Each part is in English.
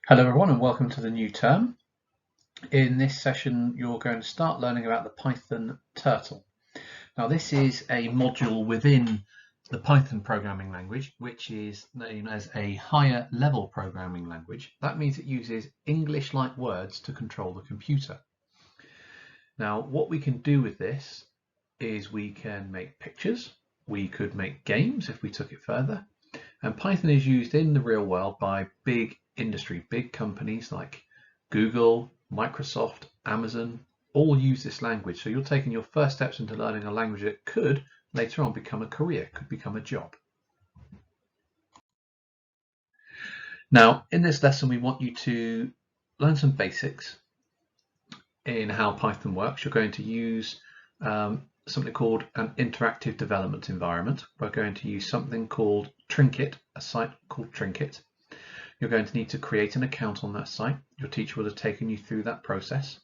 Hello everyone and welcome to the new term. In this session you're going to start learning about the Python turtle. Now this is a module within the Python programming language which is known as a higher level programming language. That means it uses English-like words to control the computer. Now what we can do with this is we can make pictures, we could make games if we took it further, and Python is used in the real world by big industry, big companies like Google, Microsoft, Amazon, all use this language. So you're taking your first steps into learning a language that could later on become a career, could become a job. Now, in this lesson, we want you to learn some basics in how Python works. You're going to use something called an interactive development environment. We're going to use something called Trinket, a site called Trinket. You're going to need to create an account on that site. Your teacher will have taken you through that process.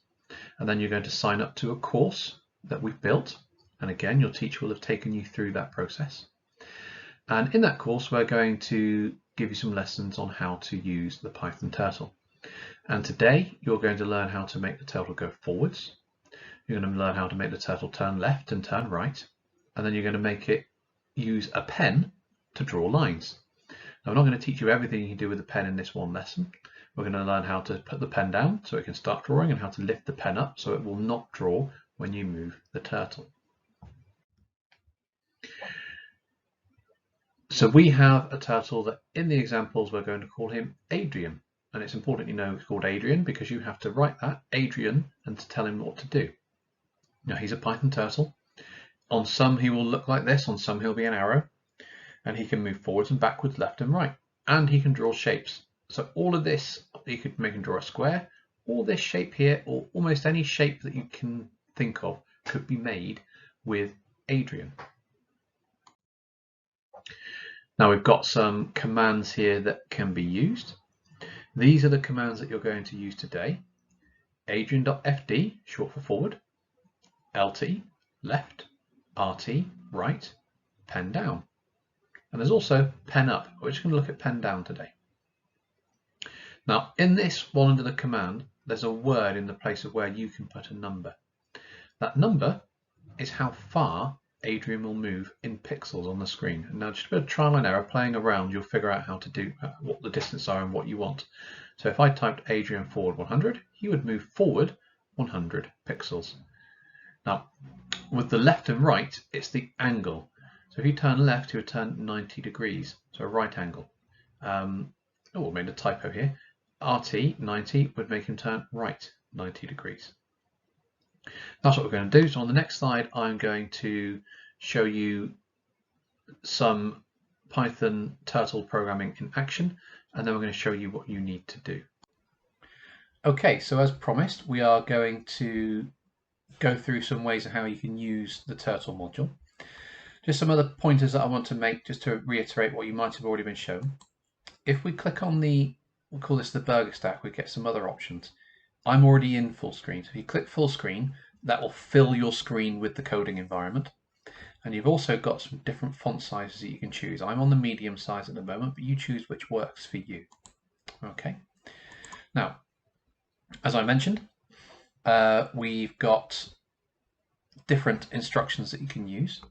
And then you're going to sign up to a course that we've built. And again, your teacher will have taken you through that process. And in that course, we're going to give you some lessons on how to use the Python turtle. And today, you're going to learn how to make the turtle go forwards. You're going to learn how to make the turtle turn left and turn right. And then you're going to make it use a pen to draw lines. Now, I'm not going to teach you everything you can do with the pen in this one lesson. We're going to learn how to put the pen down so it can start drawing and how to lift the pen up so it will not draw when you move the turtle. So we have a turtle that in the examples we're going to call him Adrian. And it's important you know it's called Adrian because you have to write that, Adrian, and to tell him what to do. Now he's a Python turtle. On some he will look like this, on some he'll be an arrow. And he can move forwards and backwards, left and right. And he can draw shapes. So all of this, you could make him draw a square, or this shape here, or almost any shape that you can think of could be made with Adrian. Now we've got some commands here that can be used. These are the commands that you're going to use today. Adrian.fd, short for forward, LT, left, RT, right, pen down. And there's also pen up. We're just going to look at pen down today. Now, in this one under the command, there's a word in the place of where you can put a number. That number is how far Adrian will move in pixels on the screen. And now, just a bit of trial and error, playing around, you'll figure out how to do what the distance are and what you want. So if I typed Adrian forward 100, he would move forward 100 pixels. Now, with the left and right, it's the angle. So if you turn left, he would turn 90 degrees, so a right angle. We made a typo here. RT, 90, would make him turn right 90 degrees. That's what we're going to do. So on the next slide, I'm going to show you some Python turtle programming in action, and then we're going to show you what you need to do. Okay, so as promised, we are going to go through some ways of how you can use the turtle module. Just some other pointers that I want to make just to reiterate what you might have already been shown. If we click on we'll call this the burger stack, we get some other options. I'm already in full screen. So if you click full screen, that will fill your screen with the coding environment. And you've also got some different font sizes that you can choose. I'm on the medium size at the moment, but you choose which works for you. Okay. Now, as I mentioned, we've got different instructions that you can use.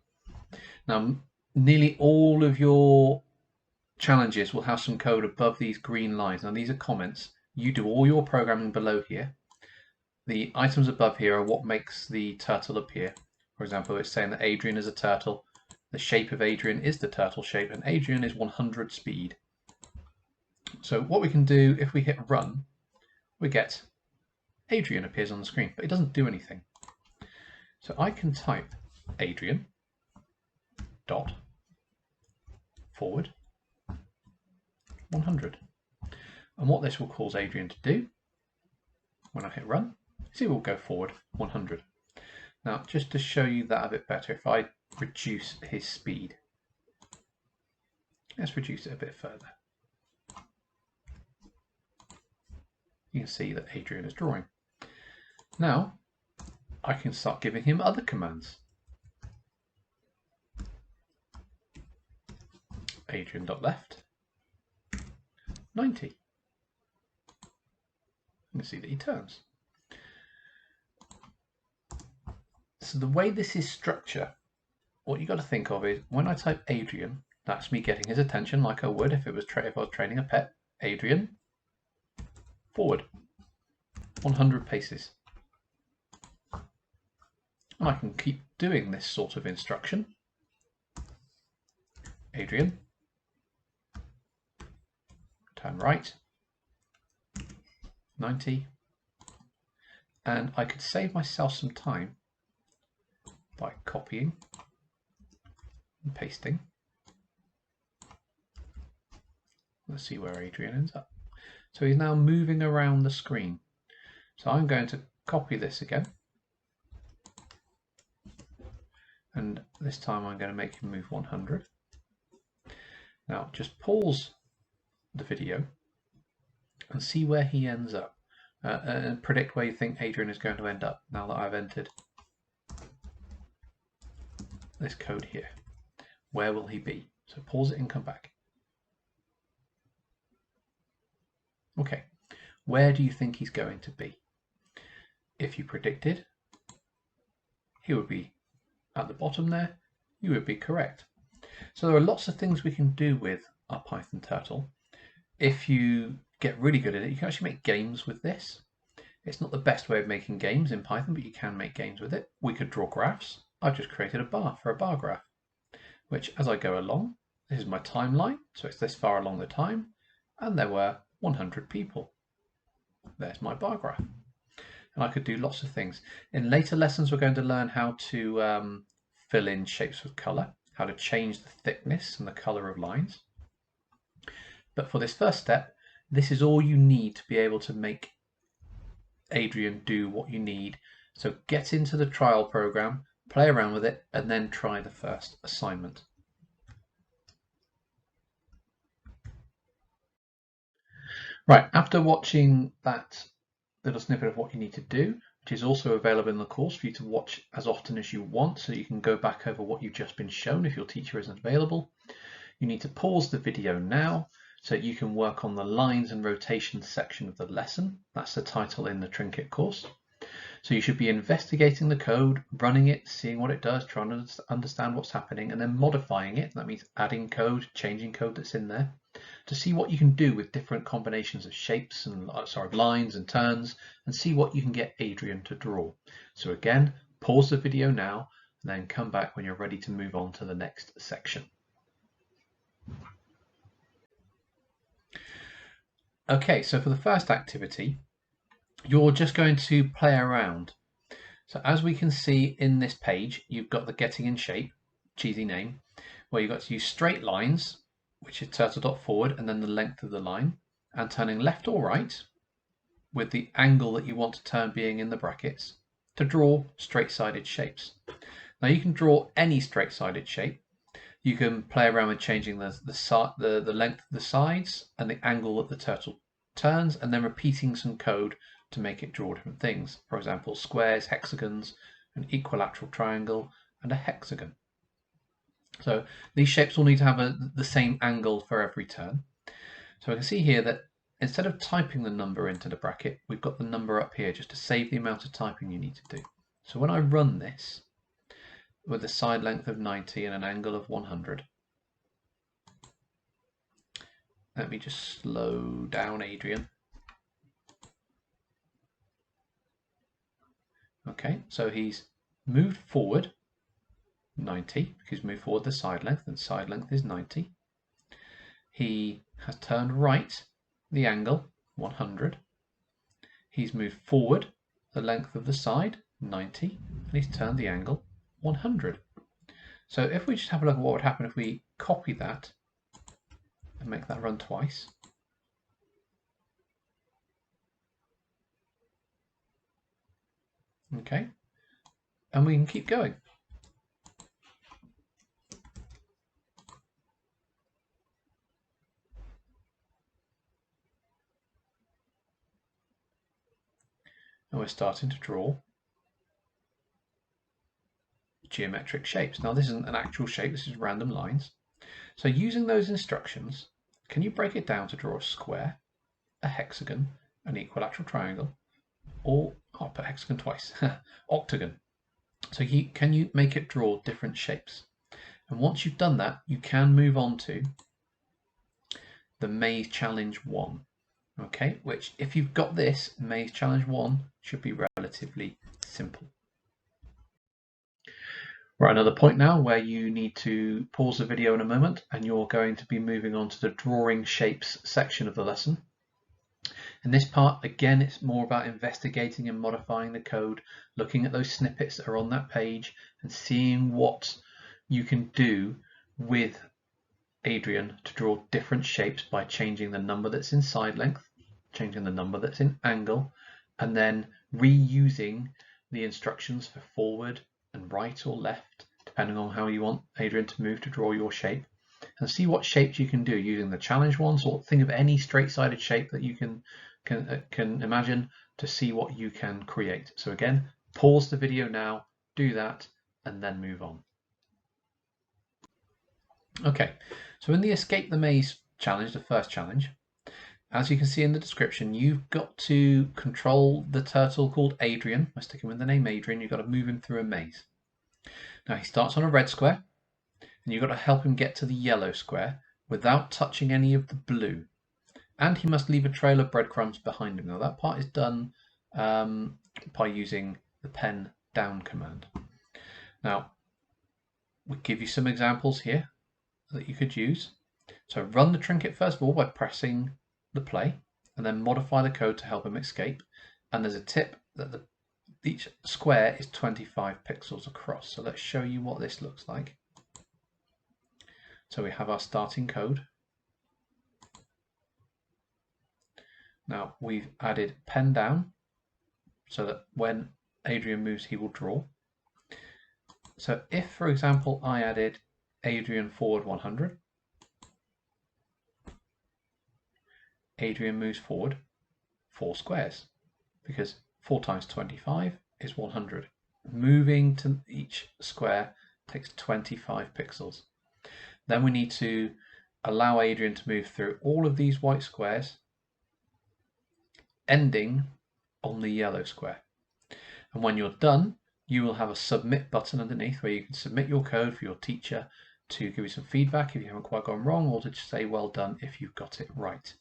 Now, nearly all of your challenges will have some code above these green lines. Now, these are comments. You do all your programming below here. The items above here are what makes the turtle appear. For example, it's saying that Adrian is a turtle. The shape of Adrian is the turtle shape, and Adrian is 100 speed. So what we can do, if we hit run, we get Adrian appears on the screen, but it doesn't do anything. So I can type Adrian dot forward 100. And what this will cause Adrian to do when I hit run is he will go forward 100. Now, just to show you that a bit better, if I reduce his speed, let's reduce it a bit further. You can see that Adrian is drawing. Now, I can start giving him other commands. Adrian.left 90. You can see that he turns. So the way this is structured, what you got to think of is when I type Adrian, that's me getting his attention like I would if I was training a pet. Adrian, forward, 100 paces. And I can keep doing this sort of instruction. Adrian, turn right, 90. And I could save myself some time by copying and pasting. Let's see where Adrian ends up. So he's now moving around the screen. So I'm going to copy this again. And this time I'm going to make him move 100. Now just pause the video and see where he ends up. And predict where you think Adrian is going to end up now that I've entered this code here. Where will he be? So pause it and come back. Okay, where do you think he's going to be? If you predicted he would be at the bottom there, you would be correct. So there are lots of things we can do with our Python turtle. If you get really good at it, you can actually make games with this. It's not the best way of making games in Python, but you can make games with it. We could draw graphs. I've just created a bar for a bar graph, which as I go along, this is my timeline. So it's this far along the time, and there were 100 people. There's my bar graph. And I could do lots of things. In later lessons, we're going to learn how to fill in shapes with color, how to change the thickness and the color of lines. But for this first step, this is all you need to be able to make Adrian do what you need. So get into the trial program, play around with it, and then try the first assignment. Right, after watching that little snippet of what you need to do, which is also available in the course for you to watch as often as you want, so you can go back over what you've just been shown if your teacher isn't available. You need to pause the video now so you can work on the lines and rotations section of the lesson. That's the title in the Trinket course. So you should be investigating the code, running it, seeing what it does, trying to understand what's happening, and then modifying it. That means adding code, changing code that's in there, to see what you can do with different combinations of shapes and lines and turns, and see what you can get Adrian to draw. So again, pause the video now and then come back when you're ready to move on to the next section. Okay, so for the first activity, you're just going to play around. So as we can see in this page, you've got the getting in shape, cheesy name, where you've got to use straight lines, which is turtle.forward, and then the length of the line, and turning left or right with the angle that you want to turn being in the brackets to draw straight-sided shapes. Now you can draw any straight-sided shape. You can play around with changing the length of the sides and the angle that the turtle turns, and then repeating some code to make it draw different things. For example, squares, hexagons, an equilateral triangle, and a hexagon. So these shapes all need to have the same angle for every turn. So I can see here that instead of typing the number into the bracket, we've got the number up here just to save the amount of typing you need to do. So when I run this with a side length of 90 and an angle of 100, let me just slow down Adrian. Okay, so he's moved forward 90, because he's moved forward the side length, and side length is 90. He has turned right, the angle 100. He's moved forward the length of the side 90, and he's turned the angle 100. So if we just have a look at what would happen if we copy that and make that run twice. Okay, and we can keep going. And we're starting to draw geometric shapes. Now this isn't an actual shape, this is random lines. So using those instructions, can you break it down to draw a square, a hexagon, an equilateral triangle, or I'll put hexagon twice, octagon. So can you make it draw different shapes? And once you've done that, you can move on to the Maze Challenge 1. Okay, which if you've got this, Maze Challenge 1 should be relatively simple. We're at another point now where you need to pause the video in a moment, and you're going to be moving on to the drawing shapes section of the lesson. In this part, again, it's more about investigating and modifying the code, looking at those snippets that are on that page and seeing what you can do with Adrian to draw different shapes by changing the number that's in side length, changing the number that's in angle, and then reusing the instructions for forward and right or left, depending on how you want Adrian to move to draw your shape, and see what shapes you can do using the challenge ones, or think of any straight-sided shape that you can imagine to see what you can create. So again, pause the video now, do that, and then move on. Okay, so in the Escape the Maze challenge, the first challenge, as you can see in the description, you've got to control the turtle called Adrian. By sticking with the name Adrian, you've got to move him through a maze. Now he starts on a red square, and you've got to help him get to the yellow square without touching any of the blue. And he must leave a trail of breadcrumbs behind him. Now that part is done by using the pen down command. Now, we'll give you some examples here that you could use. So run the trinket first of all by pressing the play, and then modify the code to help him escape. And there's a tip that each square is 25 pixels across. So let's show you what this looks like. So we have our starting code. Now we've added pen down so that when Adrian moves, he will draw. So if, for example, I added Adrian forward 100, Adrian moves forward 4 squares, because 4 times 25 is 100. Moving to each square takes 25 pixels. Then we need to allow Adrian to move through all of these white squares, ending on the yellow square. And when you're done, you will have a submit button underneath where you can submit your code for your teacher to give you some feedback if you haven't quite gone wrong, or to say well done if you've got it right.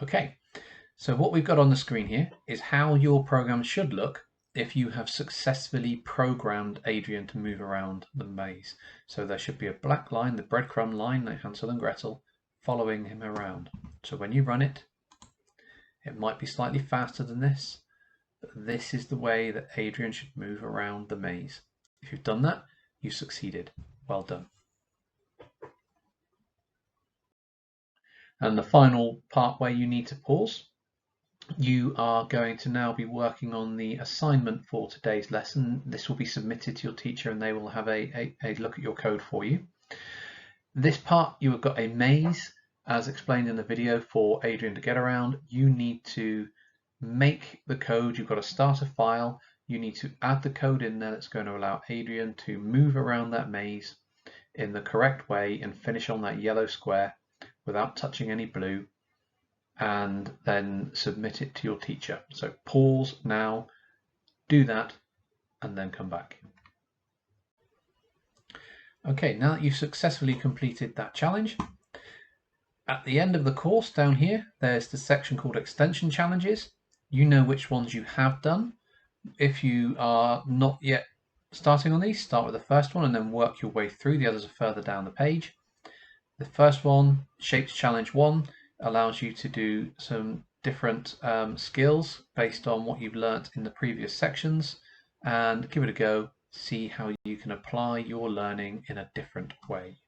Okay, so what we've got on the screen here is how your program should look if you have successfully programmed Adrian to move around the maze. So there should be a black line, the breadcrumb line like Hansel and Gretel, following him around. So when you run it, it might be slightly faster than this, but this is the way that Adrian should move around the maze. If you've done that, you've succeeded. Well done. And the final part where you need to pause, you are going to now be working on the assignment for today's lesson. This will be submitted to your teacher and they will have a look at your code for you. This part, you have got a maze, as explained in the video, for Adrian to get around. You need to make the code. You've got to start a file. You need to add the code in there that's going to allow Adrian to move around that maze in the correct way and finish on that yellow square without touching any blue, and then submit it to your teacher. So pause now, do that, and then come back. Okay, now that you've successfully completed that challenge, at the end of the course down here, there's the section called Extension Challenges. You know which ones you have done. If you are not yet starting on these, start with the first one and then work your way through. The others are further down the page. The first one, Shapes Challenge 1, allows you to do some different skills based on what you've learnt in the previous sections, and give it a go. See how you can apply your learning in a different way.